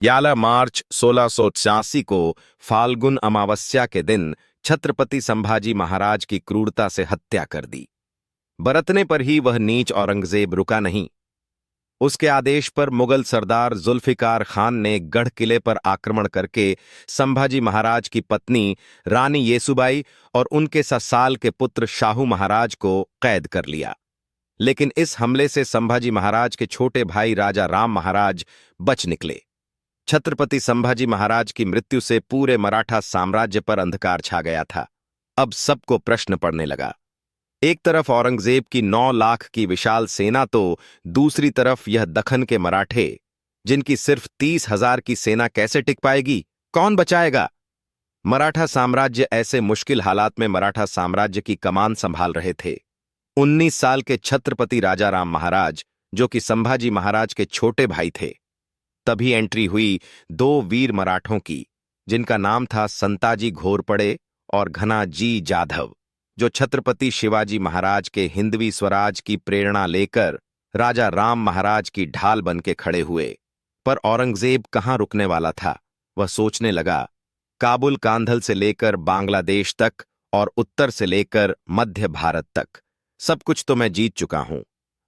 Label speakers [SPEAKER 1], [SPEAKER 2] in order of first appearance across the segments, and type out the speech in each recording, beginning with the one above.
[SPEAKER 1] 11 मार्च 1686 को फाल्गुन अमावस्या के दिन छत्रपति संभाजी महाराज की क्रूरता से हत्या कर दी। बरतने पर ही वह नीच औरंगजेब रुका नहीं। उसके आदेश पर मुगल सरदार जुल्फिकार खान ने गढ़ किले पर आक्रमण करके संभाजी महाराज की पत्नी रानी येसुबाई और उनके ससुराल के पुत्र शाहू महाराज को कैद कर लिया। लेकिन इस हमले से संभाजी महाराज के छोटे भाई राजा राम महाराज बच निकले। छत्रपति संभाजी महाराज की मृत्यु से पूरे मराठा साम्राज्य पर अंधकार छा गया था। अब सबको प्रश्न पड़ने लगा। एक तरफ औरंगजेब की 9 लाख की विशाल सेना, तो दूसरी तरफ यह दक्खन के मराठे, जिनकी सिर्फ 30,000 की सेना कैसे टिक पाएगी? कौन बचाएगा? मराठा साम्राज्य ऐसे मुश्किल हालात में मराठा साम्राज्य की कमान संभाल रहे थे। 19 साल के छत्रपति राजा राम महाराज, जो कि संभाजी महाराज के छोटे भाई थे। तभी एंट्री हुई 2 वीर मराठों की, जिनका नाम था संताजी घोरपड़े और घनाजी जाधव, जो छत्रपति शिवाजी महाराज के हिंदवी स्वराज की प्रेरणा लेकर राजा राम महाराज की ढाल बन के खड़े हुए। पर औरंगजेब कहाँ रुकने वाला था? वह सोचने लगा, काबुल कांधल से लेकर बांग्लादेश तक और उत्तर से लेकर मध्य भारत तक सब कुछ तो मैं जीत चुका हूं।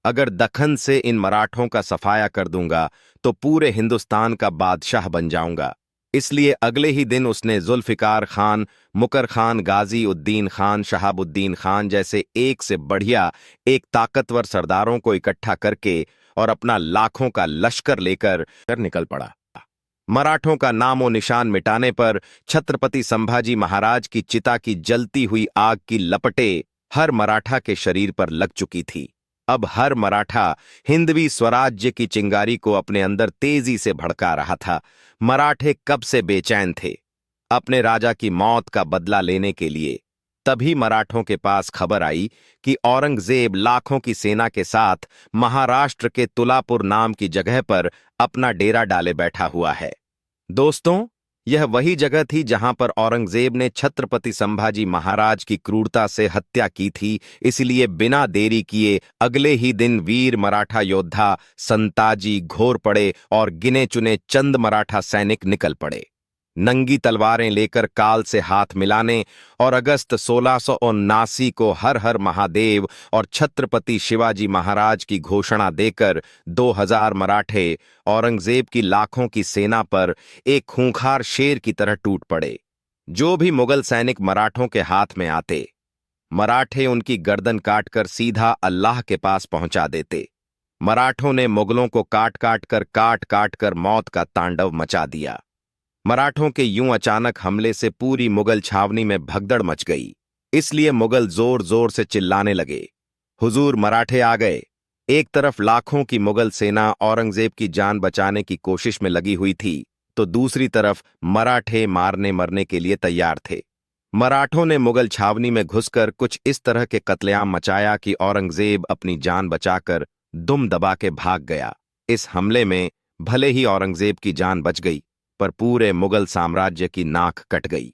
[SPEAKER 1] अगर दक्खन से इन मराठों का सफाया कर दूंगा तो पूरे हिंदुस्तान का बादशाह बन जाऊंगा। इसलिए अगले ही दिन उसने जुल्फिकार खान, मुकर खान, गाजी उद्दीन खान, शहाबुद्दीन खान जैसे एक से बढ़िया एक ताकतवर सरदारों को इकट्ठा करके और अपना लाखों का लश्कर लेकर निकल पड़ा। मराठों का नामो निशान मिटाने पर छत्रपति संभाजी महाराज की चिता की जलती हुई आग की लपटें हर मराठा के शरीर पर लग चुकी थी। अब हर मराठा हिंदवी स्वराज्य की चिंगारी को अपने अंदर तेजी से भड़का रहा था। मराठे कब से बेचैन थे अपने राजा की मौत का बदला लेने के लिए। तभी मराठों के पास खबर आई कि औरंगजेब लाखों की सेना के साथ महाराष्ट्र के तुलापुर नाम की जगह पर अपना डेरा डाले बैठा हुआ है। दोस्तों, यह वही जगह थी जहां पर औरंगजेब ने छत्रपति संभाजी महाराज की क्रूरता से हत्या की थी। इसलिए बिना देरी किए अगले ही दिन वीर मराठा योद्धा संताजी घोरपड़े और गिने चुने चंद मराठा सैनिक निकल पड़े, नंगी तलवारें लेकर काल से हाथ मिलाने, और अगस्त 1679 को हर हर महादेव और छत्रपति शिवाजी महाराज की घोषणा देकर 2000 मराठे औरंगजेब की लाखों की सेना पर एक खूंखार शेर की तरह टूट पड़े। जो भी मुगल सैनिक मराठों के हाथ में आते, मराठे उनकी गर्दन काटकर सीधा अल्लाह के पास पहुंचा देते। मराठों ने मुगलों को काट काट कर मौत का तांडव मचा दिया। मराठों के यूं अचानक हमले से पूरी मुगल छावनी में भगदड़ मच गई। इसलिए मुगल जोर जोर से चिल्लाने लगे, हुजूर, मराठे आ गए। एक तरफ लाखों की मुगल सेना औरंगजेब की जान बचाने की कोशिश में लगी हुई थी, तो दूसरी तरफ मराठे मारने मरने के लिए तैयार थे। मराठों ने मुगल छावनी में घुसकर कुछ इस तरह के कत्लेआम मचाया कि औरंगजेब अपनी जान बचाकर दुम दबा के भाग गया। इस हमले में भले ही औरंगजेब की जान बच गई, पर पूरे मुगल साम्राज्य की नाक कट गई।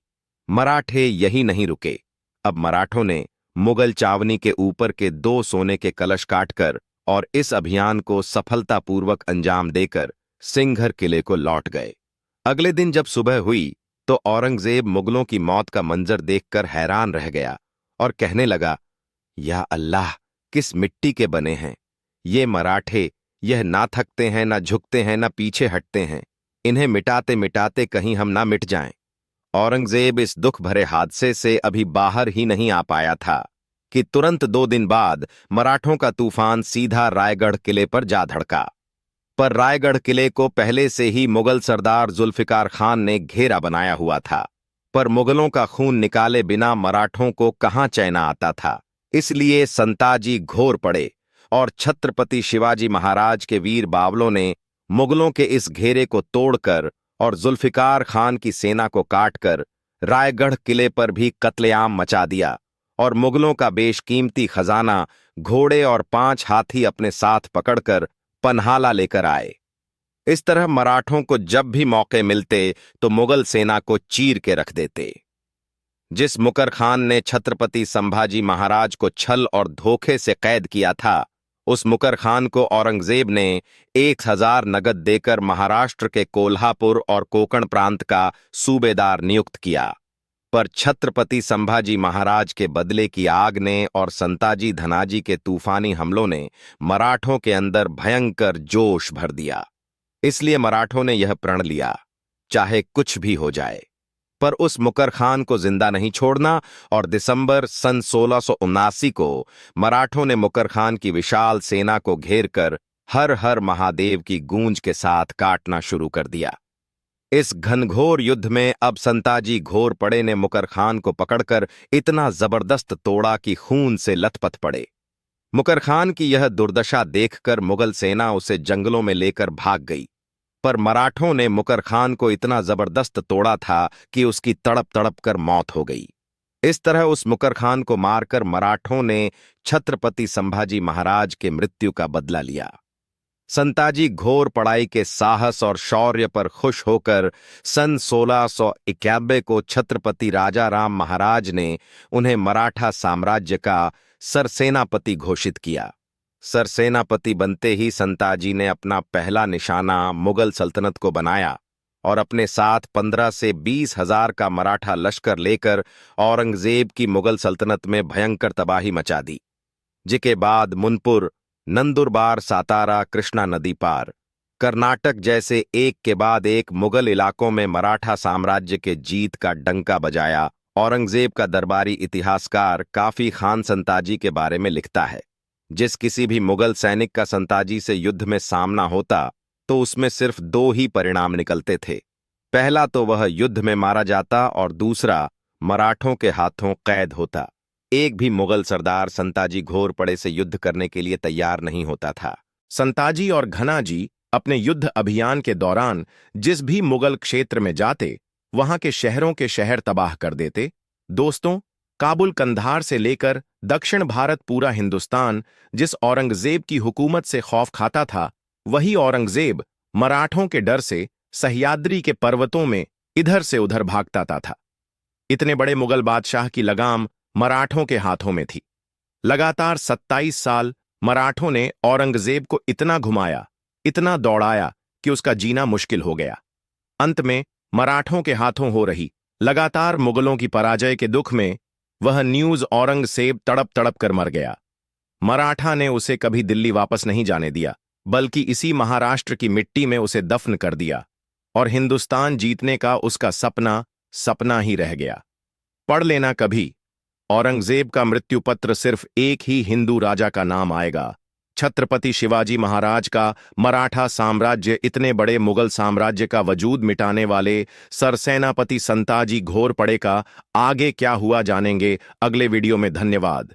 [SPEAKER 1] मराठे यही नहीं रुके। अब मराठों ने मुगल चावनी के ऊपर के 2 सोने के कलश काटकर और इस अभियान को सफलतापूर्वक अंजाम देकर सिंघर किले को लौट गए। अगले दिन जब सुबह हुई तो औरंगजेब मुगलों की मौत का मंजर देखकर हैरान रह गया और कहने लगा, या अल्लाह, किस मिट्टी के बने हैं ये मराठे! यह ना थकते हैं, ना झुकते हैं, ना पीछे हटते हैं। इन्हें मिटाते मिटाते कहीं हम ना मिट जाएं। औरंगजेब इस दुख भरे हादसे से अभी बाहर ही नहीं आ पाया था कि तुरंत 2 दिन बाद मराठों का तूफान सीधा रायगढ़ किले पर जा धड़का। पर रायगढ़ किले को पहले से ही मुगल सरदार जुल्फिकार खान ने घेरा बनाया हुआ था। पर मुगलों का खून निकाले बिना मराठों को कहां चैन आता था। इसलिए संताजी घोरपड़े और छत्रपति शिवाजी महाराज के वीर बावलों ने मुगलों के इस घेरे को तोड़कर और जुल्फिकार खान की सेना को काटकर रायगढ़ किले पर भी कत्लेआम मचा दिया और मुगलों का बेशकीमती खजाना, घोड़े और 5 हाथी अपने साथ पकड़कर पन्हाला लेकर आए। इस तरह मराठों को जब भी मौके मिलते तो मुगल सेना को चीर के रख देते। जिस मुकर खान ने छत्रपति संभाजी महाराज को छल और धोखे से कैद किया था, उस मुकर खान को औरंगजेब ने 1000 नगद देकर महाराष्ट्र के कोल्हापुर और कोंकण प्रांत का सूबेदार नियुक्त किया। पर छत्रपति संभाजी महाराज के बदले की आग ने और संताजी धनाजी के तूफानी हमलों ने मराठों के अंदर भयंकर जोश भर दिया। इसलिए मराठों ने यह प्रण लिया, चाहे कुछ भी हो जाए, पर उस मुकर खान को जिंदा नहीं छोड़ना। और दिसंबर सन 1679 को मराठों ने मुकर खान की विशाल सेना को घेरकर हर हर महादेव की गूंज के साथ काटना शुरू कर दिया। इस घनघोर युद्ध में अब संताजी घोरपड़े ने मुकर खान को पकड़कर इतना जबरदस्त तोड़ा कि खून से लथपथ पड़े। मुकर खान की यह दुर्दशा देखकर मुगल सेना उसे जंगलों में लेकर भाग गई, पर मराठों ने मुकर खान को इतना जबरदस्त तोड़ा था कि उसकी तड़प तड़प कर मौत हो गई। इस तरह उस मुकर खान को मारकर मराठों ने छत्रपति संभाजी महाराज के मृत्यु का बदला लिया। संताजी घोर पड़ाई के साहस और शौर्य पर खुश होकर सन 1691 को छत्रपति राजा राम महाराज ने उन्हें मराठा साम्राज्य का सरसेनापति घोषित किया। सरसेनापति बनते ही संताजी ने अपना पहला निशाना मुगल सल्तनत को बनाया और अपने साथ 15 से 20 हजार का मराठा लश्कर लेकर औरंगजेब की मुगल सल्तनत में भयंकर तबाही मचा दी। जिसके बाद मुनपुर, नंदुरबार, सातारा, कृष्णा नदी पार, कर्नाटक जैसे एक के बाद एक मुगल इलाकों में मराठा साम्राज्य के जीत का डंका बजाया। औरंगजेब का दरबारी इतिहासकार काफी खान संताजी के बारे में लिखता है, जिस किसी भी मुगल सैनिक का संताजी से युद्ध में सामना होता तो उसमें सिर्फ 2 ही परिणाम निकलते थे। पहला तो वह युद्ध में मारा जाता और दूसरा मराठों के हाथों कैद होता। एक भी मुगल सरदार संताजी घोरपड़े से युद्ध करने के लिए तैयार नहीं होता था। संताजी और घनाजी अपने युद्ध अभियान के दौरान जिस भी मुगल क्षेत्र में जाते वहां के शहरों के शहर तबाह कर देते। दोस्तों, काबुल कंधार से लेकर दक्षिण भारत पूरा हिंदुस्तान जिस औरंगजेब की हुकूमत से खौफ खाता था, वही औरंगजेब मराठों के डर से सह्याद्री के पर्वतों में इधर से उधर भागता था। इतने बड़े मुगल बादशाह की लगाम मराठों के हाथों में थी। लगातार 27 साल मराठों ने औरंगजेब को इतना घुमाया, इतना दौड़ाया कि उसका जीना मुश्किल हो गया। अंत में मराठों के हाथों हो रही लगातार मुगलों की पराजय के दुख में वह न्यूज औरंगजेब तड़प तड़प कर मर गया। मराठा ने उसे कभी दिल्ली वापस नहीं जाने दिया, बल्कि इसी महाराष्ट्र की मिट्टी में उसे दफन कर दिया और हिंदुस्तान जीतने का उसका सपना सपना ही रह गया। पढ़ लेना कभी, औरंगजेब का मृत्यु पत्र सिर्फ एक ही हिंदू राजा का नाम आएगा। छत्रपति शिवाजी महाराज का मराठा साम्राज्य इतने बड़े मुगल साम्राज्य का वजूद मिटाने वाले सरसेनापति संताजी घोरपड़े का आगे क्या हुआ जानेंगे अगले वीडियो में। धन्यवाद।